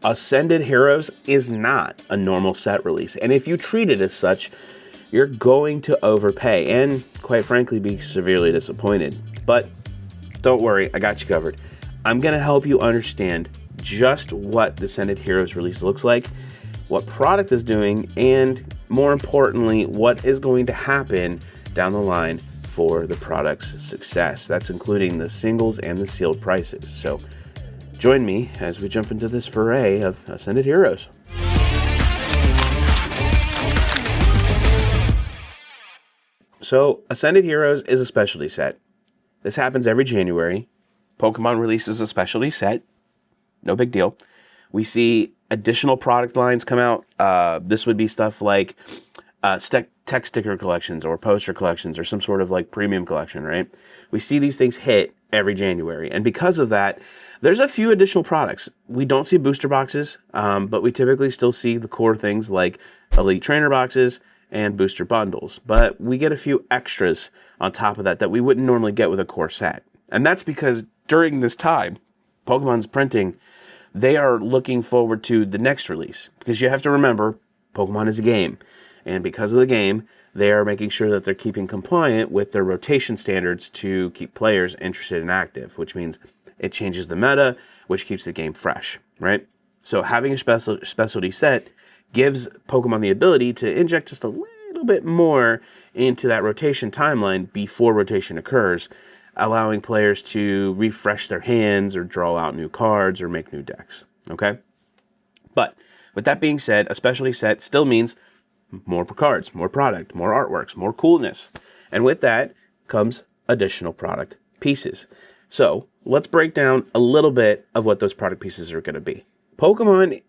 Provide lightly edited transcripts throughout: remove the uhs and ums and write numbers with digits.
Ascended Heroes is not a normal set release, and if you treat it as such, you're going to overpay and, quite frankly, be severely disappointed. But don't worry, I got you covered. I'm going to help you understand just what the Ascended Heroes release looks like, what product is doing, and more importantly, what is going to happen down the line for the product's success. That's including the singles and the sealed prices. So join me as we jump into this foray of Ascended Heroes. So, Ascended Heroes is a specialty set. This happens every January. Pokemon releases a specialty set. No big deal. We see additional product lines come out. This would be stuff like tech sticker collections or poster collections or some sort of like premium collection, right? We see these things hit every January. And because of that, there's a few additional products. We don't see booster boxes, but we typically still see the core things like Elite Trainer boxes and booster bundles. But we get a few extras on top of that we wouldn't normally get with a core set. And that's because during this time, Pokemon's printing, they are looking forward to the next release. Because you have to remember, Pokemon is a game. And because of the game, they are making sure that they're keeping compliant with their rotation standards to keep players interested and active, which means it changes the meta, which keeps the game fresh, right? So having a specialty set gives Pokemon the ability to inject just a little bit more into that rotation timeline before rotation occurs, allowing players to refresh their hands or draw out new cards or make new decks, okay? But with that being said, a specialty set still means more cards, more product, more artworks, more coolness. And with that comes additional product pieces. So let's break down a little bit of what those product pieces are going to be. Pokemon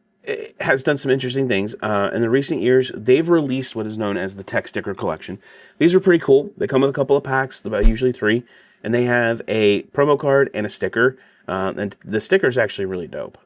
has done some interesting things. In the recent years, they've released what is known as the Tech Sticker Collection. These are pretty cool. They come with a couple of packs, usually 3, and they have a promo card and a sticker. And the sticker is actually really dope.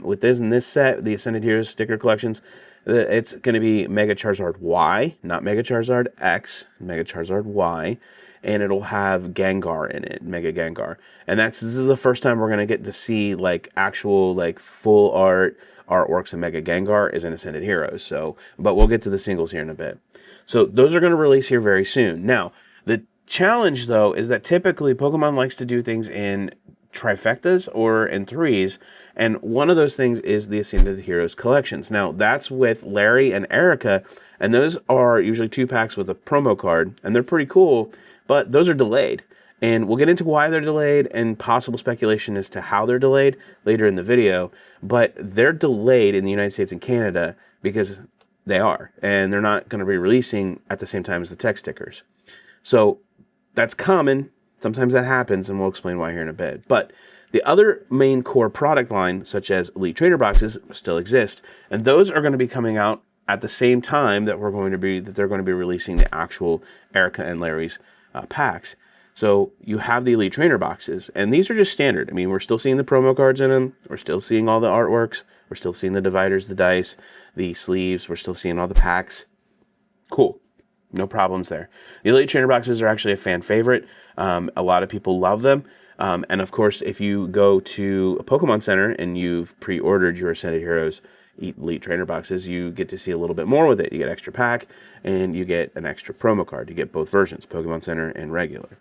With this set, the Ascended Heroes sticker collections, it's going to be Mega Charizard Y, not Mega Charizard X, Mega Charizard Y, and it'll have Gengar in it, Mega Gengar. And this is the first time we're going to get to see like actual like full artworks of Mega Gengar is in Ascended Heroes. So, but we'll get to the singles here in a bit. So those are going to release here very soon. Now, the challenge though is that typically Pokemon likes to do things in trifectas or in 3s, and one of those things is the Ascended Heroes collections. Now, that's with Larry and Erica, and those are usually 2 packs with a promo card, and they're pretty cool, but those are delayed. And we'll get into why they're delayed and possible speculation as to how they're delayed later in the video, but they're delayed in the United States and Canada because they are, and they're not going to be releasing at the same time as the tech stickers. So that's common. Sometimes that happens, and we'll explain why here in a bit. But the other main core product line, such as Elite Trainer boxes, still exist, and those are going to be coming out at the same time that they're going to be releasing the actual Erica and Larry's packs. So you have the Elite Trainer boxes, and these are just standard. I mean, we're still seeing the promo cards in them. We're still seeing all the artworks. We're still seeing the dividers, the dice, the sleeves. We're still seeing all the packs. Cool. No problems there. The Elite Trainer boxes are actually a fan favorite. A lot of people love them. And of course, if you go to a Pokemon Center and you've pre-ordered your Ascended Heroes Elite Trainer boxes, you get to see a little bit more with it. You get extra pack and you get an extra promo card. You get both versions, Pokemon Center and regular.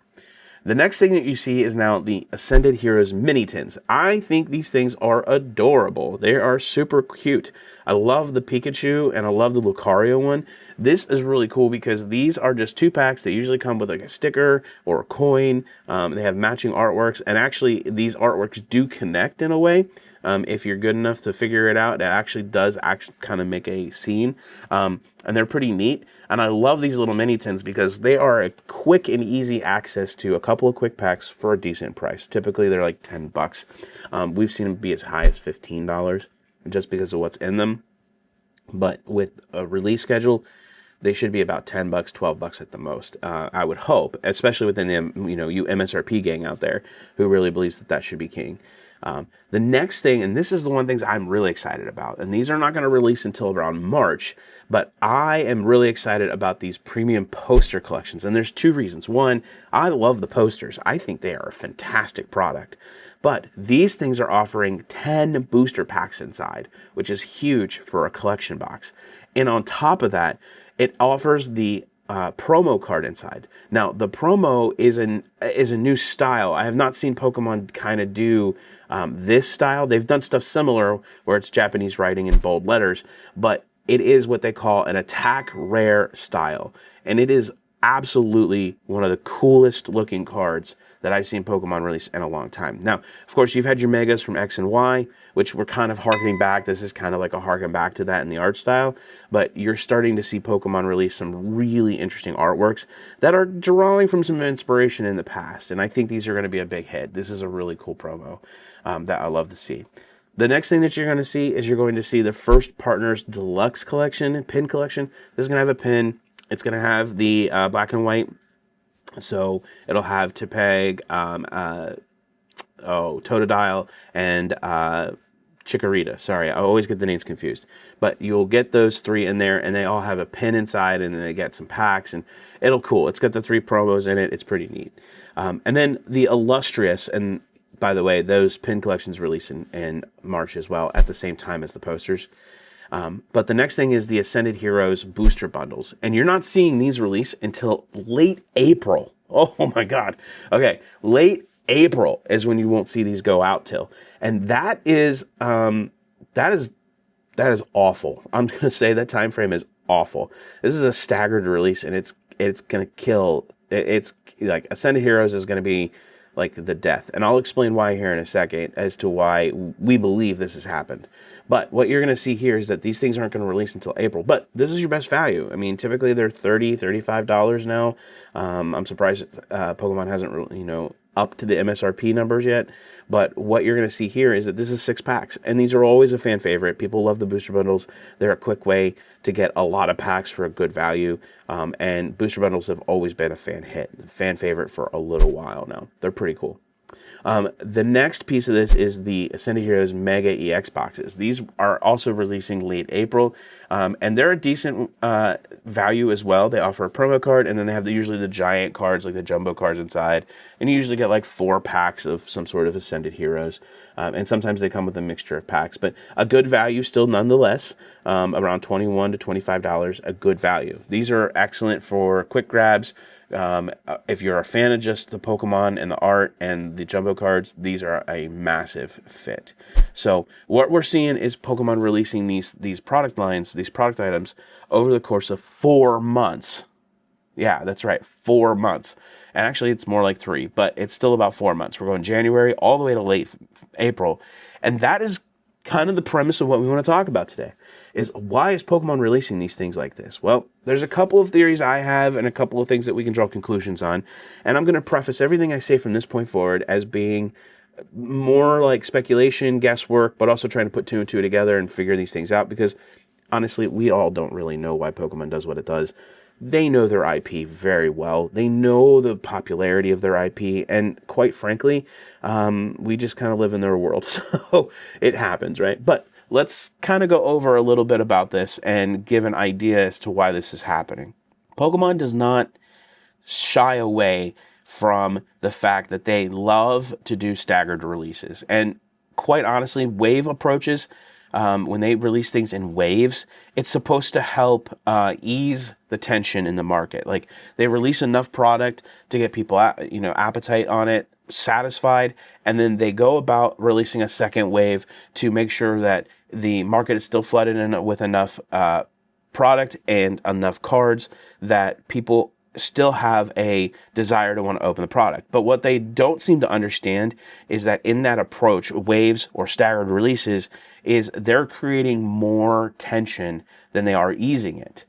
The next thing that you see is now the Ascended Heroes mini tins. I think these things are adorable. They are super cute. I love the Pikachu and I love the Lucario one. This is really cool because these are just 2 packs that usually come with like a sticker or a coin. They have matching artworks, and actually these artworks do connect in a way. If you're good enough to figure it out, it actually does kind of make a scene. And they're pretty neat. And I love these little mini tins because they are a quick and easy access to a couple of quick packs for a decent price. Typically, they're like $10. We've seen them be as high as $15 just because of what's in them. But with a release schedule, they should be about $10, $12 at the most. I would hope, especially within the you MSRP gang out there who really believes that should be king. The next thing, and this is the one thing I'm really excited about, and these are not going to release until around March, but I am really excited about these premium poster collections. And there's two reasons. One, I love the posters. I think they are a fantastic product. But these things are offering 10 booster packs inside, which is huge for a collection box. And on top of that, it offers the promo card inside. Now, the promo is a new style. I have not seen Pokemon kind of do this style. They've done stuff similar where it's Japanese writing in bold letters, but it is what they call an attack rare style. And it is absolutely one of the coolest looking cards that I've seen Pokemon release in a long time. Now, of course, you've had your Megas from X and Y, which were kind of harkening back. This is kind of like a harken back to that in the art style, but you're starting to see Pokemon release some really interesting artworks that are drawing from some inspiration in the past, and I think these are going to be a big hit. This is a really cool promo that I love to see. The next thing that you're going to see is you're going to see the First Partners Deluxe Collection, pin collection. This is going to have a pin. It's going to have the black and white. So it'll have Tepeg, Totodile, and Chikorita. Sorry, I always get the names confused. But you'll get those three in there, and they all have a pin inside, and then they get some packs, and it'll cool. It's got the 3 promos in it. It's pretty neat. And then the Illustrious, and by the way, those pin collections release in March as well, at the same time as the posters. But the next thing is the Ascended Heroes booster bundles. And you're not seeing these release until late April. Oh my God. Okay, late April is when you won't see these go out till. And that is awful. I'm going to say that time frame is awful. This is a staggered release, and it's going to kill. It's like Ascended Heroes is going to be like the death. And I'll explain why here in a second as to why we believe this has happened. But what you're going to see here is that these things aren't going to release until April. But this is your best value. I mean, typically they're $30, $35 now. I'm surprised Pokemon hasn't really, up to the MSRP numbers yet. But what you're going to see here is that this is 6 packs. And these are always a fan favorite. People love the booster bundles. They're a quick way to get a lot of packs for a good value. And booster bundles have always been a fan favorite for a little while now. They're pretty cool. The next piece of this is the Ascended Heroes Mega EX boxes. These are also releasing late April, and they're a decent value as well. They offer a promo card, and then they have usually the giant cards, like the jumbo cards inside, and you usually get like 4 packs of some sort of Ascended Heroes, and sometimes they come with a mixture of packs, but a good value still nonetheless, around $21 to $25, a good value. These are excellent for quick grabs. If you're a fan of just the Pokemon and the art and the jumbo cards, these are a massive fit. So what we're seeing is Pokemon releasing these product lines, these product items over the course of 4 months. Yeah, that's right, 4 months. And actually it's more like 3, but it's still about 4 months. We're going January all the way to late April. And that is kind of the premise of what we want to talk about today. Is why is Pokemon releasing these things like this? Well, there's a couple of theories I have and a couple of things that we can draw conclusions on. And I'm going to preface everything I say from this point forward as being more like speculation, guesswork, but also trying to put 2 and 2 together and figure these things out, because honestly, we all don't really know why Pokemon does what it does. They know their IP very well. They know the popularity of their IP, and quite frankly, we just kind of live in their world. So it happens, right? But let's kind of go over a little bit about this and give an idea as to why this is happening. Pokemon does not shy away from the fact that they love to do staggered releases. And quite honestly, wave approaches, when they release things in waves, it's supposed to help ease the tension in the market. Like, they release enough product to get people, appetite on it, satisfied, and then they go about releasing a second wave to make sure that the market is still flooded with enough product and enough cards that people still have a desire to want to open the product. But what they don't seem to understand is that in that approach, waves or staggered releases, is they're creating more tension than they are easing it.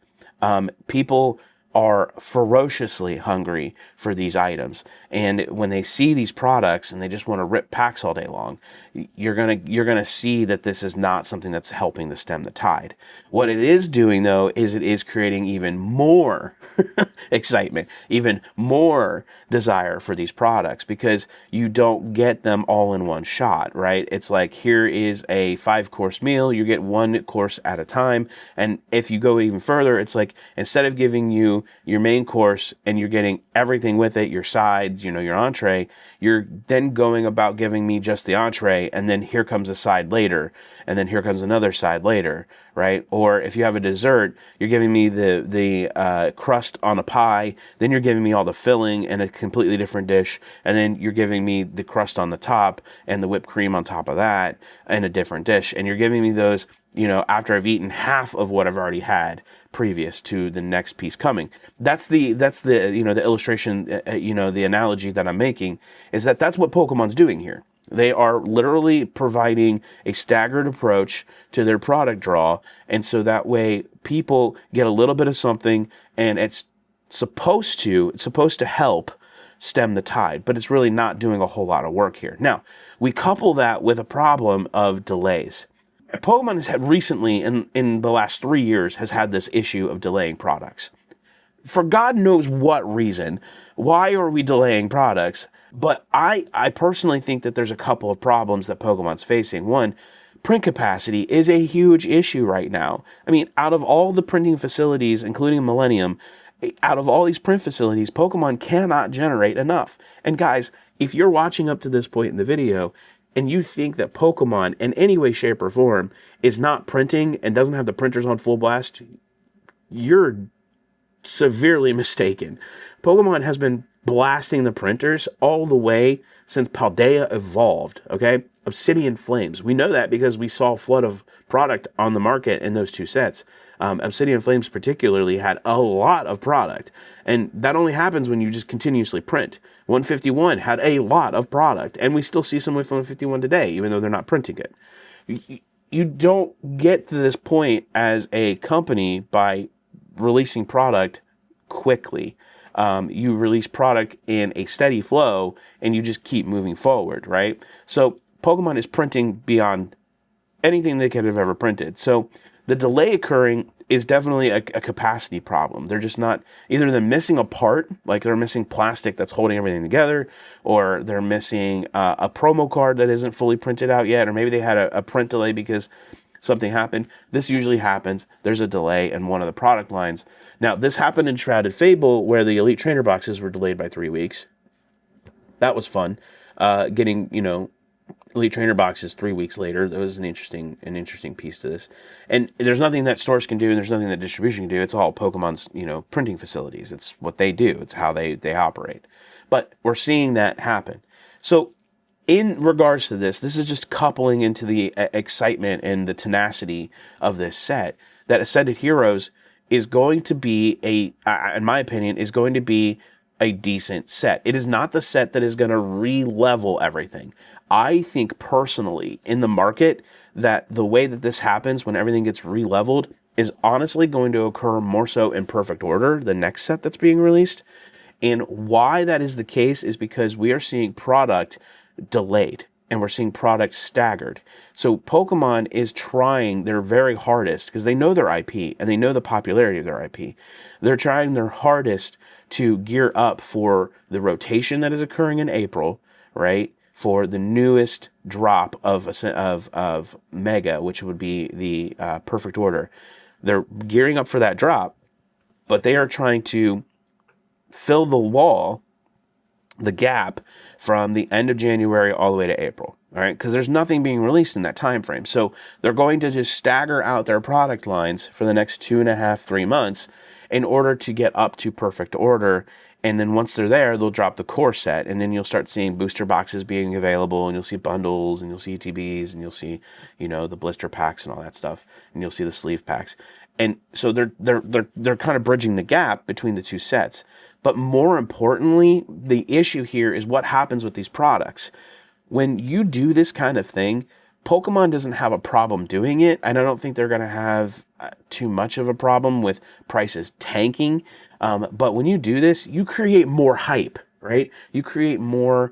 People are ferociously hungry for these items. And when they see these products and they just want to rip packs all day long, you're gonna see that this is not something that's helping to stem the tide. What it is doing, though, is it is creating even more excitement, even more desire for these products, because you don't get them all in one shot, right? It's like, here is a 5-course meal, you get one course at a time. And if you go even further, it's like, instead of giving you your main course and you're getting everything with it, your sides, your entree, you're then going about giving me just the entree, and then here comes a side later, and then here comes another side later, right? Or if you have a dessert, you're giving me the crust on a pie, then you're giving me all the filling in a completely different dish, and then you're giving me the crust on the top and the whipped cream on top of that in a different dish, and you're giving me those, after I've eaten half of what I've already had previous to the next piece coming. That's the the illustration, the analogy that I'm making is that that's what Pokemon's doing here. They are literally providing a staggered approach to their product draw, and so that way people get a little bit of something, and it's supposed to help stem the tide, but it's really not doing a whole lot of work here. Now, we couple that with a problem of delays. Pokemon has had recently, in the last 3 years, has had this issue of delaying products. For God knows what reason. Why are we delaying products? But I personally think that there's a couple of problems that Pokemon's facing. One, print capacity is a huge issue right now. I mean, out of all the printing facilities, including Millennium, out of all these print facilities, Pokemon cannot generate enough. And guys, if you're watching up to this point in the video, and you think that Pokemon, in any way, shape, or form, is not printing and doesn't have the printers on full blast, you're severely mistaken. Pokemon has been blasting the printers all the way since Paldea evolved, okay? Obsidian Flames. We know that because we saw a flood of product on the market in those two sets. Obsidian Flames particularly had a lot of product, and that only happens when you just continuously print. 151 had a lot of product, and we still see some with 151 today, even though they're not printing it. You don't get to this point as a company by releasing product quickly. You release product in a steady flow, and you just keep moving forward, right? So Pokemon is printing beyond anything they could have ever printed. So the delay occurring is definitely a capacity problem. They're just not, either they're missing a part, like they're missing plastic that's holding everything together, or they're missing a promo card that isn't fully printed out yet, or maybe they had a print delay because something happened. This usually happens. There's a delay in one of the product lines. Now, this happened in Shrouded Fable, where the Elite Trainer boxes were delayed by 3 weeks. That was fun. Getting, Elite Trainer boxes 3 weeks later. That was an interesting piece to this. And there's nothing that stores can do, and there's nothing that distribution can do. It's all Pokemon's, printing facilities. It's what they do. It's how they operate. But we're seeing that happen. So in regards to this is just coupling into the excitement and the tenacity of this set, that Ascended Heroes is going to be in my opinion, is going to be a decent set. It is not the set that is going to re-level everything. I think personally in the market that the way that this happens when everything gets re-leveled is honestly going to occur more so in Perfect Order, the next set that's being released. And why that is the case is because we are seeing product delayed and we're seeing product staggered. So Pokemon is trying their very hardest, because they know their IP and they know the popularity of their IP. They're trying their hardest to gear up for the rotation that is occurring in April, right? For the newest drop of Mega, which would be the Perfect Order. They're gearing up for that drop, but they are trying to fill the gap from the end of January all the way to April, all right? Because there's nothing being released in that time frame. So they're going to just stagger out their product lines for the next 2.5, 3 months in order to get up to Perfect Order. And then once they're there, they'll drop the core set, and then you'll start seeing booster boxes being available, and you'll see bundles, and you'll see ETBs, and you'll see, the blister packs and all that stuff, and you'll see the sleeve packs. And so they're kind of bridging the gap between the two sets. But more importantly, the issue here is what happens with these products. When you do this kind of thing, Pokemon doesn't have a problem doing it, and I don't think they're going to have too much of a problem with prices tanking. But when you do this, you create more hype, right? You create more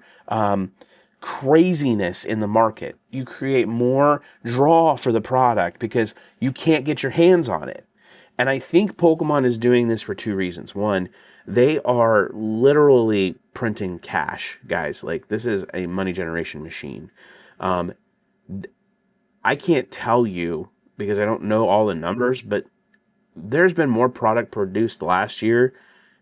craziness in the market. You create more draw for the product because you can't get your hands on it. And I think Pokemon is doing this for two reasons. One, they are literally printing cash, guys. Like, this is a money generation machine. I can't tell you because I don't know all the numbers, but there's been more product produced last year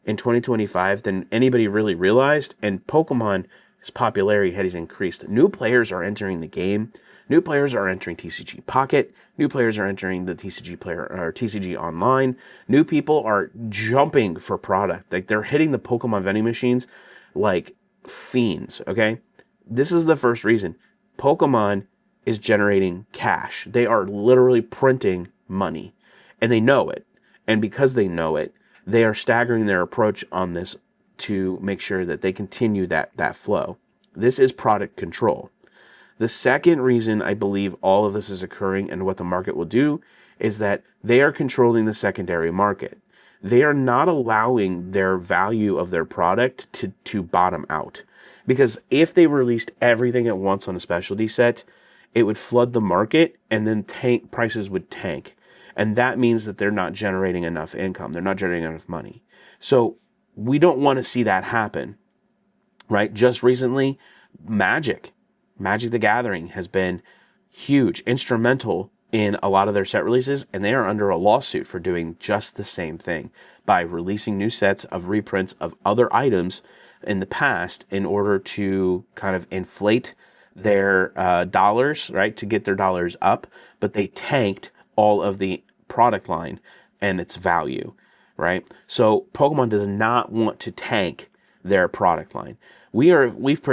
in 2025 than anybody really realized. And Pokemon's popularity has increased. New players are entering the game. New players are entering TCG Pocket. New players are entering the TCG player or TCG Online. New people are jumping for product. Like, they're hitting the Pokemon vending machines like fiends. Okay, this is the first reason. Pokemon is generating cash. They are literally printing money, and they know it. And because they know it, they are staggering their approach on this to make sure that they continue that flow. This is product control. The second reason I believe all of this is occurring and what the market will do is that they are controlling the secondary market. They are not allowing their value of their product to bottom out. Because if they released everything at once on a specialty set, it would flood the market, and then prices would tank. And that means that they're not generating enough income. They're not generating enough money. So we don't want to see that happen, right? Just recently, Magic the Gathering has been huge, instrumental in a lot of their set releases, and they are under a lawsuit for doing just the same thing by releasing new sets of reprints of other items in the past in order to kind of inflate their dollars, right, to get their dollars up, but they tanked all of the product line and its value, right? So Pokemon does not want to tank their product line. I've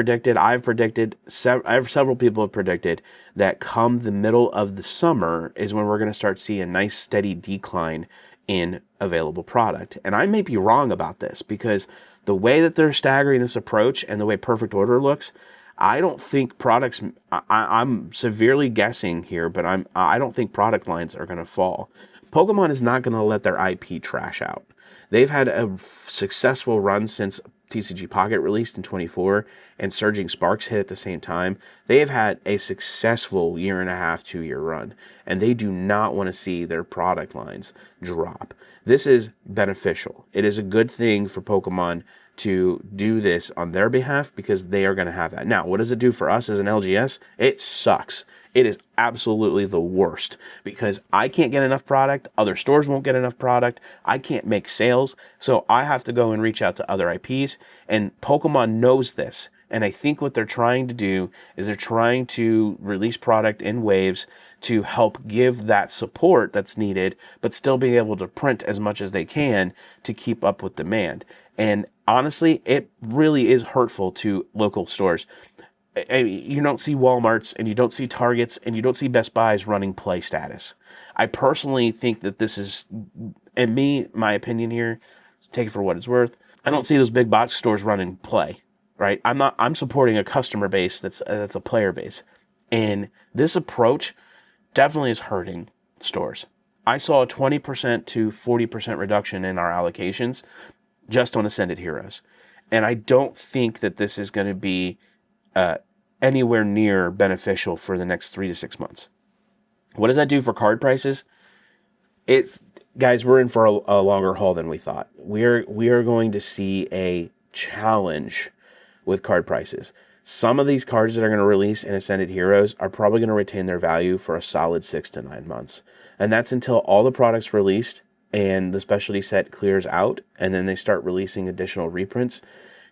predicted, several people have predicted that come the middle of the summer is when we're going to start seeing a nice steady decline in available product. And I may be wrong about this because the way that they're staggering this approach and the way Perfect Order looks, I don't think products, I'm severely guessing here, but I don't think product lines are going to fall. Pokemon is not going to let their IP trash out. They've had a successful run since TCG Pocket released in 24 and Surging Sparks hit at the same time. They have had a successful 1.5 to 2 year run, and they do not want to see their product lines drop. This is beneficial. It is a good thing for Pokemon to do this on their behalf because they are going to have that. Now, what does it do for us as an LGS? It sucks. It is absolutely the worst because I can't get enough product. Other stores won't get enough product. I can't make sales. So I have to go and reach out to other IPs. And Pokemon knows this. And I think what they're trying to do is they're trying to release product in waves to help give that support that's needed, but still being able to print as much as they can to keep up with demand. And honestly, it really is hurtful to local stores. You don't see Walmarts and you don't see Targets and you don't see Best Buys running play status. I personally think that this is, and my opinion here, take it for what it's worth, I don't see those big box stores running play, right? I'm supporting a customer base that's a player base. And this approach definitely is hurting stores. I saw a 20% to 40% reduction in our allocations just on Ascended Heroes. And I don't think that this is going to be anywhere near beneficial for the next 3 to 6 months. What does that do for card prices? Guys, we're in for a longer haul than we thought. We are going to see a challenge with card prices. Some of these cards that are going to release in Ascended Heroes are probably going to retain their value for a solid 6 to 9 months. And that's until all the products released and the specialty set clears out, and then they start releasing additional reprints.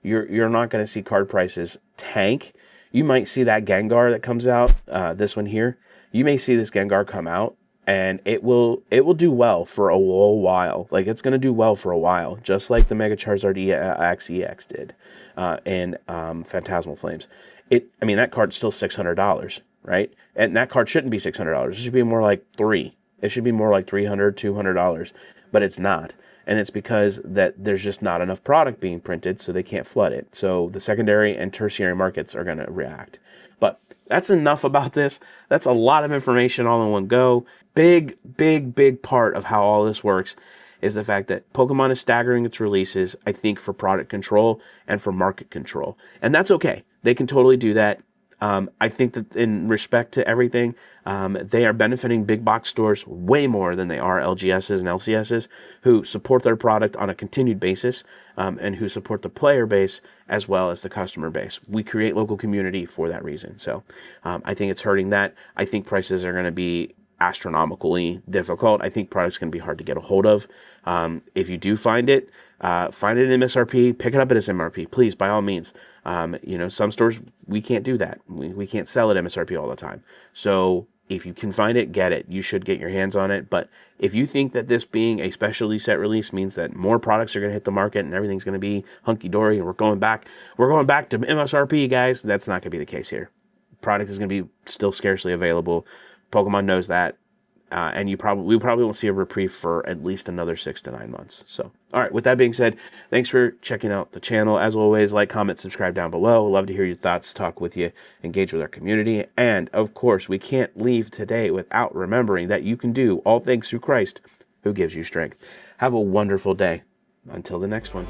You're not going to see card prices tank. You might see that Gengar that comes out, this one here. You may see this Gengar come out, and it will do well for a while. Like, it's going to do well for a while, just like the Mega Charizard EX did, and Phantasmal Flames. That card's still $600, right? And that card shouldn't be $600. It should be more like $300. It should be more like $300, $200, but it's not. And it's because that there's just not enough product being printed, so they can't flood it. So the secondary and tertiary markets are going to react. But that's enough about this. That's a lot of information all in one go. Big, big, big part of how all this works is the fact that Pokemon is staggering its releases, I think, for product control and for market control. And that's okay. They can totally do that. I think that in respect to everything, they are benefiting big box stores way more than they are LGSs and LCSs who support their product on a continued basis, and who support the player base as well as the customer base. We create local community for that reason. So I think it's hurting that. I think prices are going to be astronomically difficult. I think product's going to be hard to get a hold of. If you do find it in MSRP, pick it up at its MRP, please, by all means. Some stores, we can't do that. We can't sell at MSRP all the time. So if you can find it, get it. You should get your hands on it. But if you think that this being a specialty set release means that more products are going to hit the market and everything's going to be hunky-dory and we're going back to MSRP, guys, that's not going to be the case here. Product is going to be still scarcely available. Pokemon knows that. And we probably won't see a reprieve for at least another 6 to 9 months. So, all right, with that being said, thanks for checking out the channel. As always, like, comment, subscribe down below. Love to hear your thoughts, talk with you, engage with our community. And, of course, we can't leave today without remembering that you can do all things through Christ who gives you strength. Have a wonderful day. Until the next one.